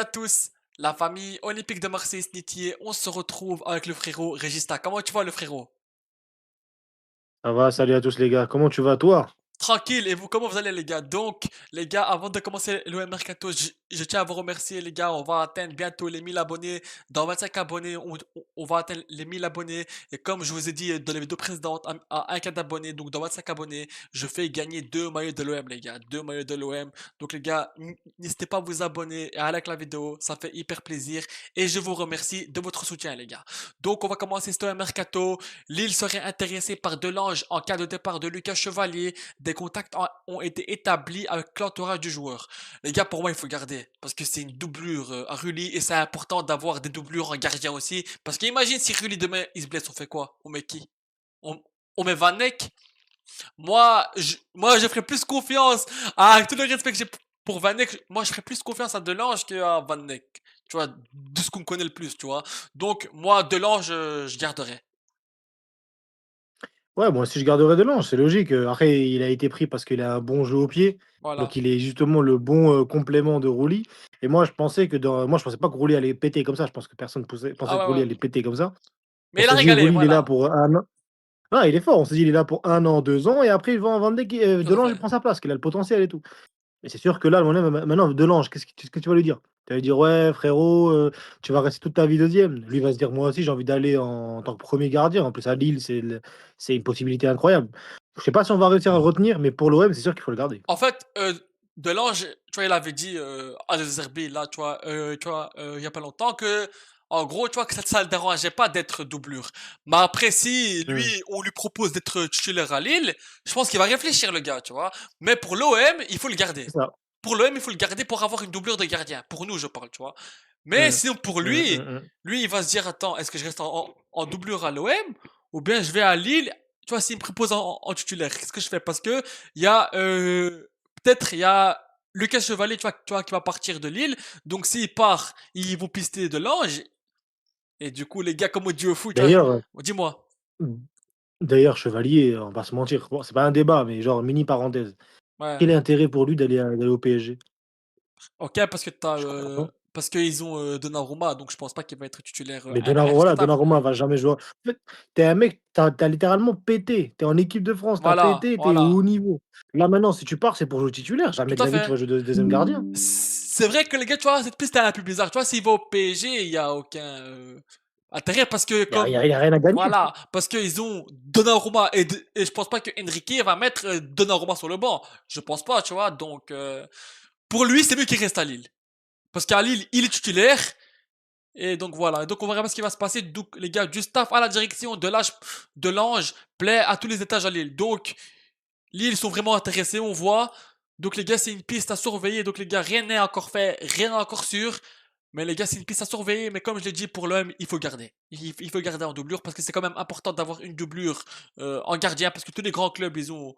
à tous, la famille olympique de Marseille-Snitier, on se retrouve avec le frérot Régista. Comment tu vas le frérot? Ça va, salut à tous les gars. Comment tu vas toi? Tranquille, et vous, comment vous allez les gars? Donc, les gars, avant de commencer le Mercato, je tiens à vous remercier les gars, on va atteindre bientôt les 1000 abonnés. Dans 25 abonnés, on va atteindre les 1000 abonnés. Et comme je vous ai dit dans les vidéos précédentes, à 1K d'abonnés, donc dans 25 abonnés, je fais gagner 2 maillots de l'OM les gars, 2 maillots de l'OM. Donc les gars, n'hésitez pas à vous abonner et à liker la vidéo, ça fait hyper plaisir. Et je vous remercie de votre soutien les gars. Donc on va commencer ce Mercato. Lille serait intéressé par Delange en cas de départ de Lucas Chevalier. Des contacts ont été établis avec l'entourage du joueur. Les gars, pour moi, il faut garder. Parce que c'est une doublure à Rulli. Et c'est important d'avoir des doublures en gardien aussi. Parce qu'imagine si Rulli demain il se blesse, on fait quoi? On met qui? on, on met Van Eyck. Moi, je ferais plus confiance. Avec tout le respect que j'ai pour Van Eyck, moi, je ferais plus confiance à Delange qu'à Van Eyck. Tu vois, de ce qu'on connaît le plus, tu vois. Donc, moi, Delange, je garderais. Ouais, moi aussi je garderai Delange, c'est logique. Après, il a été pris parce qu'il a un bon jeu au pied. Voilà. Donc il est justement le bon complément de Rouli. Et moi, je pensais pas que Rouli allait péter comme ça. Je pense que personne Ah pensait que ouais, Rouli ouais. allait péter comme ça. On Mais il a s'est dit, régalé, Rouli, il est là voilà. pour un an. Ah, il est fort. On s'est dit, il est là pour un an, 2 ans. Et après, il va en vendre Tout à Delange, il fait. prend sa place, qu'il a le potentiel et tout. Mais c'est sûr que là, maintenant, Delange, qu'est-ce que tu vas lui dire? Tu vas lui dire, ouais, frérot, tu vas rester toute ta vie deuxième. Lui va se dire, moi aussi, j'ai envie d'aller en tant que premier gardien. En plus, à Lille, c'est une possibilité incroyable. Je sais pas si on va réussir à le retenir, mais pour l'OM, c'est sûr qu'il faut le garder. En fait, Delange, tu vois, il avait dit à De Zerbi, là, il y a pas longtemps, que, en gros, tu vois, que ça le dérangeait pas d'être doublure. Mais après, si lui, Hmm, on lui propose d'être titulaire à Lille, je pense qu'il va réfléchir, le gars, tu vois. Mais pour l'OM, il faut le garder. c'est ça. Pour l'OM, il faut le garder pour avoir une doublure de gardien. Pour nous, je parle, tu vois. Mais Hmm, sinon, pour hmm, lui, hmm, hmm. lui, il va se dire, attends, est-ce que je reste en doublure à l'OM ou bien je vais à Lille, tu vois, s'il me propose en titulaire, qu'est-ce que je fais? Parce que il y a, peut-être, il y a Lucas Chevalier, tu vois, qui va partir de Lille. Donc, s'il part, ils vont pister de l'ange. Et du coup, les gars, comme on dit au foot, tu vois, D'ailleurs, dis-moi. d'ailleurs, Chevalier, on va se mentir, bon, c'est pas un débat, mais genre, mini parenthèse. Ouais. Quel est l'intérêt pour lui d'aller au PSG? Ok, parce que Je comprends pas. parce qu'ils ont Donnarumma, donc je pense pas qu'il va être titulaire Mais voilà, indiscutable. Donnarumma va jamais jouer. En fait, tu un mec, tu as littéralement pété. Tu es en équipe de France, tu as Voilà, pété, tu es au voilà. haut niveau. Là, maintenant, si tu pars, c'est pour jouer titulaire. Jamais Tout de à la vie, tu fait. vas jouer 2e gardien. C'est vrai que les gars, tu vois, cette piste est un peu bizarre. Tu vois, s'il va au PSG, il y a aucun intérêt parce que Il y a comme rien à gagner. voilà, parce qu'ils ont Donnarumma et je pense pas que Enrique va mettre Donnarumma sur le banc. Je pense pas, tu vois. Donc pour lui, c'est mieux qu'il reste à Lille parce qu'à Lille, il est titulaire et donc voilà. Donc on verra ce qui va se passer. Donc les gars, du staff à la direction de l'ange plaît à tous les étages à Lille. Donc Lille ils sont vraiment intéressés, on voit. Donc les gars, c'est une piste à surveiller. Donc les gars, rien n'est encore fait, rien n'est encore sûr. Mais les gars, c'est une piste à surveiller. Mais comme je l'ai dit, pour l'OM, il faut garder. Il faut garder en doublure parce que c'est quand même important d'avoir une doublure en gardien parce que tous les grands clubs, ils ont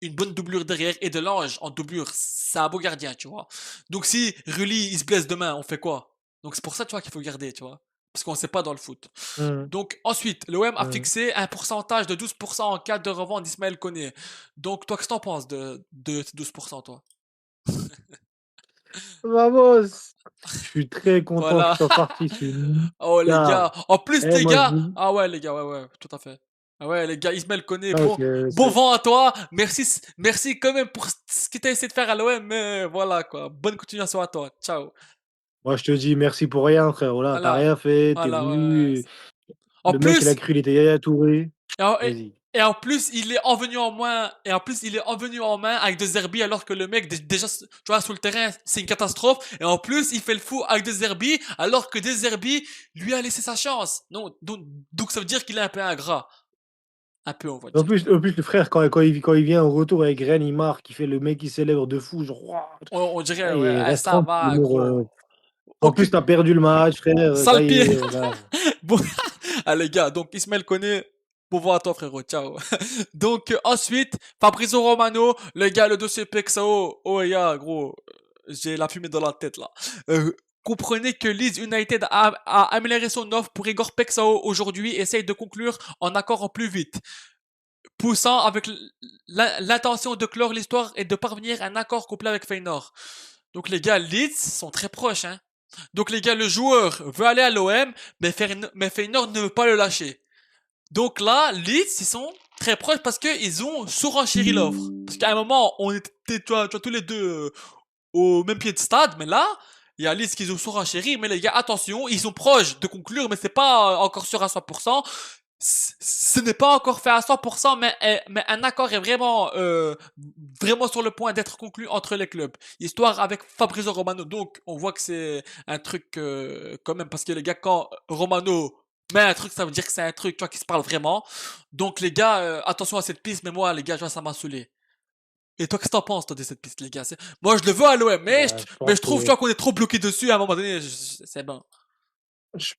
une bonne doublure derrière et de l'ange en doublure. C'est un beau gardien, tu vois. Donc si Rulli, il se blesse demain, on fait quoi? Donc c'est pour ça, tu vois, qu'il faut garder, tu vois. Parce qu'on ne sait pas dans le foot. Mmh, Donc ensuite, l'OM a mmh. fixé un pourcentage de 12% en cas de revente d'Ismaël Koné. Donc toi, qu'est-ce que t'en penses de ces 12%, toi? Vamos! Je suis très content qu'il Voilà. soit parti, ce Oh les gars. gars. En plus, Eh, les moi, je gars. vous Ah ouais, les gars, ouais, ouais, tout à fait. Ah ouais, les gars, Ismaël Koné, non, bon vent à toi. Merci, merci quand même pour ce que t'as essayé de faire à l'OM, mais voilà quoi. Bonne continuation à toi. Ciao. moi, je te dis merci pour rien, frérot. Là, tu Voilà. rien fait, tu es Voilà, ouais, ouais. venu, En le mec, il a plus, cru il était Yaya Touré. Et en, et- Vas-y. et en plus, il est envenu en main, et en plus, il est envenu en main avec De Zerbi alors que le mec, déjà, tu vois, sur le terrain, c'est une catastrophe. Et en plus, il fait le fou avec De Zerbi alors que De Zerbi lui a laissé sa chance. Non, donc ça veut dire qu'il est un peu ingrat. Un peu, on va dire. En plus, le frère, quand il vient au retour avec Rennes, il marque, il fait le mec qui célèbre de fou, genre, Wouah On dirait, ouais, et ah, reste ça tranquille, va, Mour, gros. en plus, Occupe, tu as perdu le match, frère, ça sale y pied. est, voilà. Bon, ah, les gars, donc Ismaël connaît. Bon vent à toi, frérot. Ciao. Donc, ensuite, Fabrizio Romano, les gars, le dossier Pexao. Oh, yeah, gros. J'ai la fumée dans la tête, là. Comprenez que Leeds United a amélioré son offre pour Igor Pexao aujourd'hui et essaye de conclure en accord en plus vite, poussant avec l'intention de clore l'histoire et de parvenir à un accord complet avec Feyenoord. Donc les gars, Leeds sont très proches, hein. Donc les gars, le joueur veut aller à l'OM, mais Feyenoord ne veut pas le lâcher. Donc là, Leeds, ils sont très proches parce qu'ils ont surenchéri l'offre. Parce qu'à un moment, on était, tu vois, tous les deux au même pied de stade, mais là, il y a Leeds qui ont surenchéri, mais les gars, attention, ils sont proches de conclure, mais c'est pas encore sûr à 100%. Ce n'est pas encore fait à 100%, mais un accord est vraiment sur le point d'être conclu entre les clubs. Histoire avec Fabrizio Romano. Donc, on voit que c'est un truc quand même, parce que les gars, quand Romano met un truc, ça veut dire que c'est un truc, tu vois, qui se parle vraiment. Donc, les gars, attention à cette piste, mais moi, les gars, tu vois, ça m'a saoulé. Et toi, qu'est-ce que t'en penses, toi, de cette piste, les gars? Moi, je le veux à l'OM, Bah, je mais pense je trouve, tu que vois, qu'on est trop bloqué dessus à un moment donné. C'est bon. tu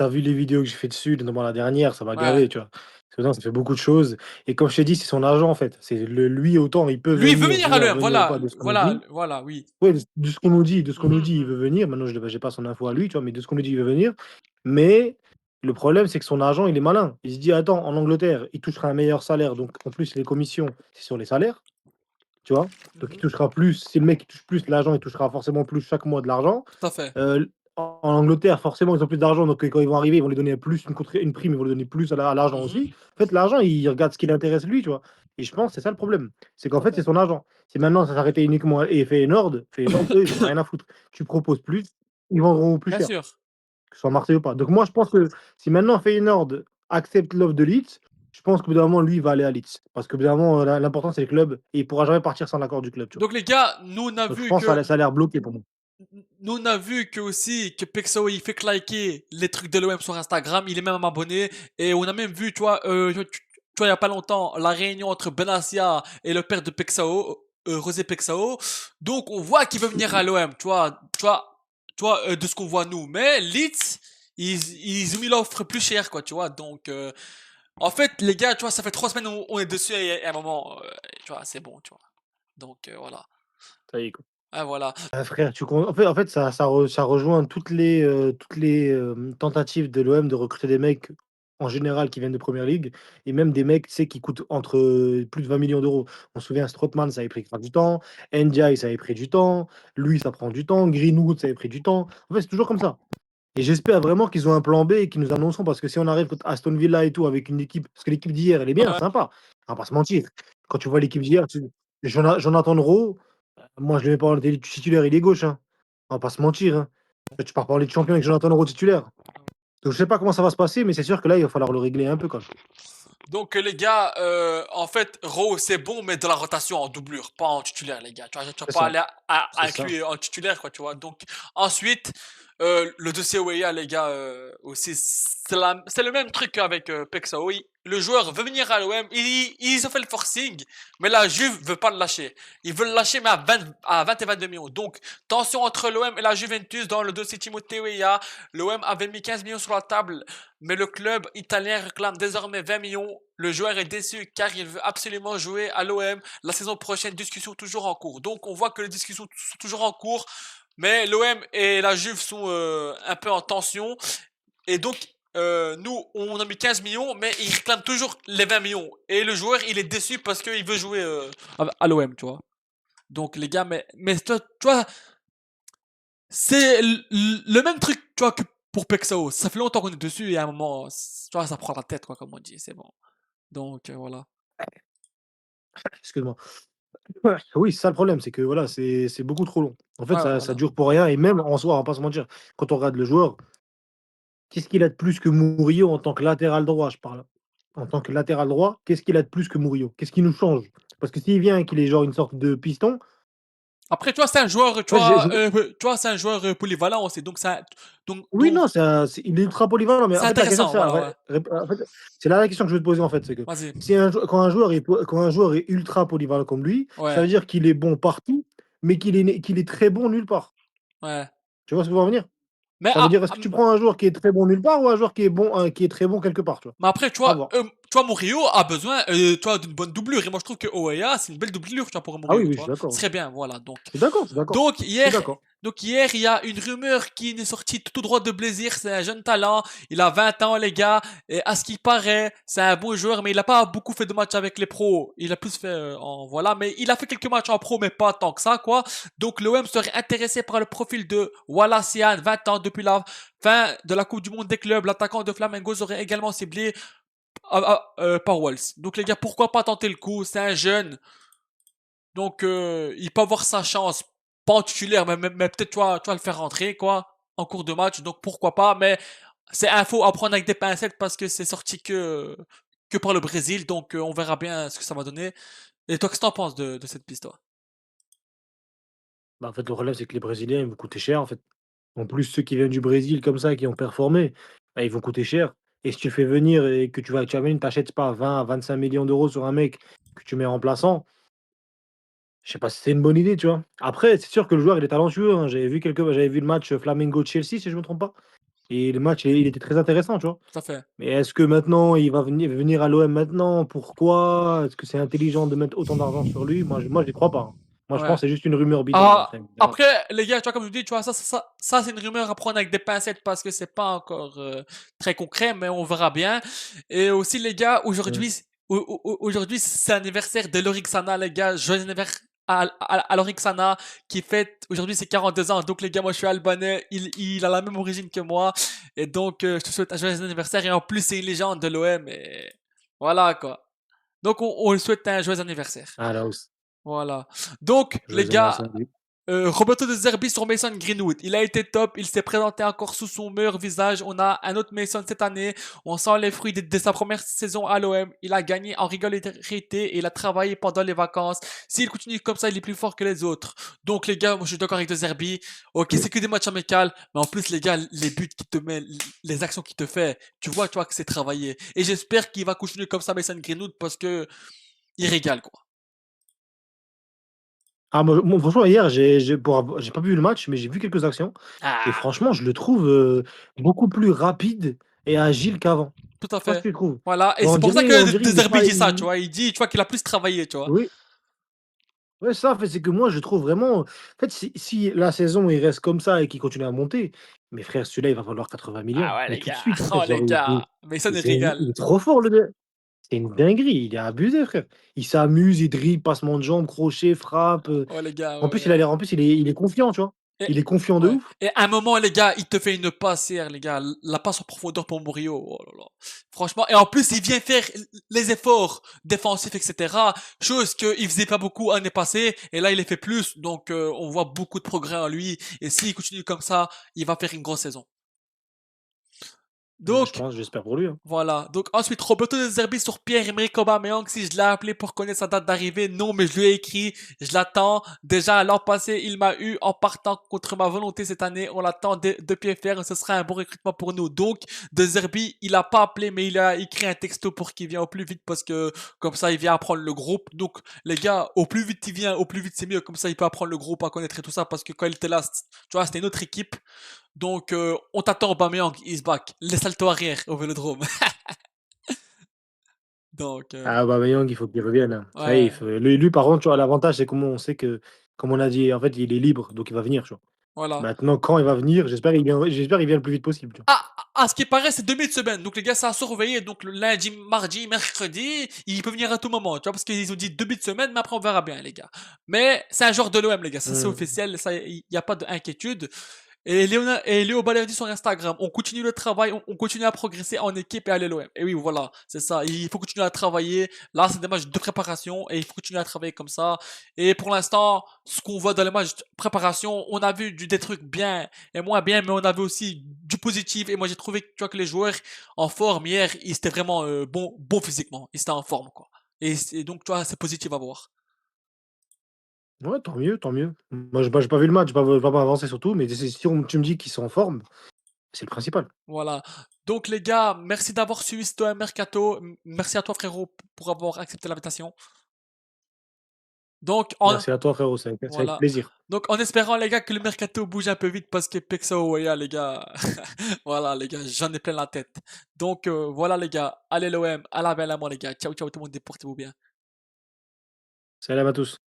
vu les vidéos que j'ai fait dessus, notamment la dernière, ça m'a Ouais. gavé, tu vois? Parce que non, ça fait beaucoup de choses et comme je t'ai dit, c'est son agent, en fait. C'est lui, autant il peut Lui, il veut venir à venir, l'OM, venir ou voilà, pas de ce qu'on nous dit. voilà, oui. Ouais, de ce qu'on nous dit il Mhm, veut venir. Maintenant, je j'ai pas son info à lui, tu vois? Mais de ce qu'on nous dit, il veut venir. Mais le problème, c'est que son agent, il est malin. Il se dit: «Attends, en Angleterre, il touchera un meilleur salaire, donc en plus, les commissions, c'est sur les salaires», tu vois? Donc il mhm, touchera plus. Si le mec, il touche plus, l'agent, il touchera forcément plus chaque mois de l'argent. tout à fait. En Angleterre, forcément, ils ont plus d'argent, donc quand ils vont arriver, ils vont lui donner plus une prime, ils vont lui donner plus à l'argent aussi. Mhm, En fait, l'argent, il regarde ce qui l'intéresse lui, tu vois? Et je pense que c'est ça le problème. C'est qu'en tout à fait, c'est fait. son argent. Si maintenant ça s'arrêtait uniquement à Feyenoord, eux, ils en ont rien à foutre. Tu proposes plus, ils vendront plus Bien cher, sûr. que ce soit Marseille ou pas. Donc moi, je pense que si maintenant Feyenoord accepte l'offre de Leeds, je pense qu'au bout d'un moment, lui, il va aller à Leeds. Parce qu'au bout d'un moment, l'important, c'est le club et il pourra jamais partir sans l'accord du club, tu vois? Donc les gars, nous on a Donc je vu pense que que ça a l'air bloqué pour moi. nous on a vu que aussi que Pexao il fait liker les trucs de l'OM sur Instagram, il est même abonné et on a même vu, tu vois, tu vois, il y a pas longtemps la réunion entre Benassia et le père de Pexao, José Pexao. Donc on voit qu'il veut venir à l'OM, de ce qu'on voit nous. Mais Leeds, ils ont mis l'offre plus chère, quoi, tu vois. Donc en fait, les gars, tu vois, ça fait 3 semaines on est dessus et à un moment, tu vois, c'est bon, tu vois. Donc voilà. Ça y est, quoi. Ah voilà. Ah frère, tu con en fait, ça rejoint toutes les, tentatives de l'OM de recruter des mecs, en général, qui viennent de première ligue et même des mecs, tu sais, qui coûtent entre, plus de 20 millions d'euros. On se souvient, Strootman, ça avait pris grave du temps, Ndiaye, ça avait pris du temps, lui, ça prend du temps, Greenwood, ça avait pris du temps. En fait, c'est toujours comme ça et j'espère vraiment qu'ils ont un plan B et qu'ils nous annonceront parce que si on arrive contre Aston Villa et tout avec une équipe parce que l'équipe d'hier, elle est bien, Ouais. sympa, on va pas se mentir. Quand tu vois l'équipe d'hier, Jonathan Rowe, moi, je le mets pas en titulaire, il est gauche, hein. On va pas se mentir, hein. Tu pars pas en Ligue des Champions avec Jonathan Rowe titulaire. Donc je sais pas comment ça va se passer, mais c'est sûr que là, il va falloir le régler un peu, quoi. Donc les gars, en fait, Raw c'est bon, mais de la rotation en doublure, pas en titulaire, les gars. Tu vas C'est pas ça, aller à c'est ça. inclure en titulaire, quoi, tu vois. Donc ensuite, le dossier Weah, les gars, aussi, c'est le même truc qu'avec Pexao. Le joueur veut venir à l'OM, ils ont fait le forcing, mais la Juve veut pas le lâcher. Ils veulent le lâcher, mais à 20 et 22 millions. Donc tension entre l'OM et la Juventus dans le dossier Timothée Weah. L'OM avait mis 15 millions sur la table, mais le club italien réclame désormais 20 millions. Le joueur est déçu car il veut absolument jouer à l'OM la saison prochaine. Discussion toujours en cours. Donc on voit que les discussions sont toujours en cours, mais l'OM et la Juve sont un peu en tension. Et donc nous, on a mis 15 millions, mais il réclame toujours les 20 millions. Et le joueur, il est déçu parce qu'il veut jouer à l'OM, tu vois. Donc les gars, mais toi, tu vois, c'est le même truc, tu vois, que pour Pexao. Ça fait longtemps qu'on est dessus et à un moment, tu vois, ça prend la tête, quoi, comme on dit, c'est bon. Donc, voilà. Excuse-moi. Ouais, oui, c'est ça le problème, c'est que voilà, c'est beaucoup trop long. En fait, Ouais, ça voilà. dure pour rien et même en soi, on va pas se mentir, quand on regarde le joueur, qu'est-ce qu'il a de plus que Murillo en tant que latéral droit, je parle? En tant que latéral droit, qu'est-ce qu'il a de plus que Murillo? Qu'est-ce qui nous change? Parce que s'il vient et qu'il est genre une sorte de piston, Après, tu vois, c'est un joueur, en fait, tu vois, c'est un joueur polyvalent aussi. oui, Donc, non, il est ultra polyvalent, mais c'est en fait, la question, intéressant, c'est ça. voilà, ouais. En fait, c'est là la question que je veux te poser, en fait. C'est que Vas-y. si quand un joueur est ultra polyvalent comme lui, ça Ouais, veut dire qu'il est bon partout, mais qu'il est très bon nulle part. ouais. Tu vois ce que je veux en venir? Mais, Ça veut dire, est-ce que tu prends un joueur qui est très bon nulle part ou un joueur qui est bon, qui est très bon quelque part, tu vois? mais après, tu À vois, voir. tu vois, Murillo a besoin, tu vois, d'une bonne doublure. Et moi, je trouve que Oea, c'est une belle doublure, tu vois, pour Ah oui, Murillo, oui, tu je suis vois. Ce d'accord. serait bien, voilà. Donc, Je suis d'accord, je suis d'accord. donc Je suis hier, d'accord. donc hier, il y a une rumeur qui est sortie tout droit de Blaisir. C'est un jeune talent. Il a 20 ans, les gars. Et à ce qui paraît, c'est un bon joueur, mais il a pas beaucoup fait de matchs avec les pros. Il a plus fait en voilà, mais il a fait quelques matchs en pro, mais pas tant que ça, quoi. Donc l'OM serait intéressé par le profil de Wallacian, 20 ans depuis la fin de la Coupe du Monde des clubs. L'attaquant de Flamengo serait également ciblé par Walls. Donc les gars, pourquoi pas tenter le coup? C'est un jeune. Donc, il peut avoir sa chance, pas en titulaire, mais peut-être tu vas le faire rentrer, quoi, en cours de match. Donc, pourquoi pas. Mais c'est info à prendre avec des pincettes parce que c'est sorti que par le Brésil. Donc, on verra bien ce que ça va donner. Et toi, qu'est-ce que t'en penses de cette piste, toi? Bah, en fait, le problème, c'est que les Brésiliens, ils vont coûter cher, en fait. En plus, ceux qui viennent du Brésil comme ça, qui ont performé, bah, ils vont coûter cher. Et si tu fais venir et que tu amènes, tu achètes pas 20 à 25 millions d'euros sur un mec que tu mets remplaçant, je sais pas si c'est une bonne idée, tu vois? Après, c'est sûr que le joueur, il est talentueux, hein. J'avais vu le match Flamengo-Chelsea, si je me trompe pas, et le match, il était très intéressant, tu vois? Tout à fait. Mais est-ce que maintenant, il va venir à l'OM maintenant? Pourquoi? Est-ce que c'est intelligent de mettre autant d'argent sur lui? Moi, j'y crois pas, hein. Moi, je Ouais. pense que c'est juste une rumeur bidon. Ah, Après, on verra. après, les gars, tu vois, comme je vous dis, tu vois, ça c'est une rumeur à prendre avec des pincettes parce que c'est pas encore très concret, mais on verra bien. Et aussi, les gars, Mmh. aujourd'hui, c'est l'anniversaire de Lorixana, les gars. Joyeux anniversaire à Lorixana qui fête aujourd'hui ses 42 ans. Donc, les gars, moi, je suis albanais. Il a la même origine que moi. Et donc, je te souhaite un joyeux anniversaire. Et en plus, c'est une légende de l'OM. Et voilà, quoi. Donc, on lui souhaite un joyeux anniversaire. Ah, la hausse. Voilà. Donc, les Joyeux gars, anniversaire à lui. Roberto De Zerbi sur Mason Greenwood. Il a été top. Il s'est présenté encore sous son meilleur visage. On a un autre Mason cette année. On sent les fruits de sa première saison à l'OM. Il a gagné en régularité et il a travaillé pendant les vacances. S'il continue comme ça, il est plus fort que les autres. Donc, les gars, moi, je suis d'accord avec De Zerbi. Ok, c'est que des matchs amicaux. Mais en plus, les gars, les buts qu'il te met, les actions qu'il te fait, tu vois que c'est travaillé. Et j'espère qu'il va continuer comme ça, Mason Greenwood, parce que il régale, quoi. Ah, moi, franchement, hier, j'ai pas vu le match, mais j'ai vu quelques actions. Et Ah, franchement, je le trouve beaucoup plus rapide et agile qu'avant. tout à Je sais pas ce fait. que tu trouves. Voilà, et Genre, c'est pour ça que on dirait, De il est Zerbi pas. dit ça, tu vois. Il dit, tu vois, qu'il a plus travaillé, tu vois. Oui, ouais, ça, en fait, c'est que moi, je trouve vraiment. En fait, si la saison, il reste comme ça et qu'il continue à monter, mes frères, celui-là, il va valoir 80 Ah millions. ouais, Mais les tout de gars. suite, en fait, Oh, les genre, gars. Mason, il il régale. est trop fort, le gars. C'est une dinguerie. Il est abusé, frère. Il s'amuse, il dribble, passement de jambes, crochet, frappe. Oh, les gars, En ouais, plus, il a ouais. l'air, en plus, il est confiant, tu vois. Et, Il est confiant de ouais. ouf. Et à un moment, les gars, il te fait une passe hier, les gars. La passe en profondeur pour Murillo. Oh là là. Franchement. Et en plus, il vient faire les efforts défensifs, etc. Chose qu'il faisait pas beaucoup l'année passée. Et là, il les fait plus. Donc, on voit beaucoup de progrès en lui. Et s'il continue comme ça, il va faire une grosse saison. Bah, je Donc, pense, j'espère pour lui, hein. voilà. Donc ensuite, Roberto De Zerbi sur Pierre-Emerick Aubameyang. Si je l'ai appelé pour connaître sa date d'arrivée, non, mais je lui ai écrit. Je l'attends. Déjà, l'an passé, il m'a eu en partant contre ma volonté cette année. On l'attend de pied ferme. Ce sera un bon recrutement pour nous. Donc, De Zerbi, il a pas appelé, mais il a écrit un texto pour qu'il vienne au plus vite parce que comme ça, il vient apprendre le groupe. Donc, les gars, au plus vite il vient, au plus vite c'est mieux. Comme ça, il peut apprendre le groupe à connaître et tout ça parce que quand il était là, tu vois, c'était une autre équipe. Donc, on t'attend Aubameyang, is back. Les saltos arrière au Vélodrome. Donc, Ah, Aubameyang, il faut qu'il revienne, hein. Ça y est, ouais, lui, par contre, tu vois, l'avantage, c'est comment on sait que, comme on a dit, en fait, il est libre, donc il va venir, tu vois. voilà. Maintenant, quand il va venir, j'espère qu'il vient le plus vite possible, tu vois. Ah, à ce qui paraît, c'est demi de semaine. Donc, les gars, ça a surveillé. Donc, le lundi, mardi, mercredi, il peut venir à tout moment. Tu vois, parce qu'ils ont dit demi de semaine, mais après, on verra bien, les gars. Mais c'est un joueur de l'OM, les gars. Ça, c'est Mmh. officiel. Ça, il n'y a pas d'inquiétude. Et Léo Balerdi sur Instagram, on continue le travail, on continue à progresser en équipe et à l'OM. Et oui, voilà, c'est ça. Il faut continuer à travailler. Là, c'est des matchs de préparation et il faut continuer à travailler comme ça. Et pour l'instant, ce qu'on voit dans les matchs de préparation, on a vu des trucs bien et moins bien, mais on a vu aussi du positif. Et moi, j'ai trouvé, tu vois, que les joueurs en forme hier, ils étaient vraiment bon physiquement. Ils étaient en forme, quoi. Et donc, tu vois, c'est positif à voir. Ouais, tant mieux, tant mieux. Moi, j'ai pas vu le match, j'ai pas avancé surtout, mais si tu me dis qu'ils sont en forme, c'est le principal. Voilà. Donc les gars, merci d'avoir suivi ce Mercato. Merci à toi frérot pour avoir accepté l'invitation. Donc, en, Merci à toi, frérot, c'est avec voilà. plaisir. Donc, en espérant, les gars, que le mercato bouge un peu vite parce que Pexao, ouais, les gars, voilà, les gars, j'en ai plein la tête. Donc, voilà, les gars, allez l'OM, à la belle à moi, les gars. Ciao, ciao, tout le monde, portez-vous bien. Salam à tous.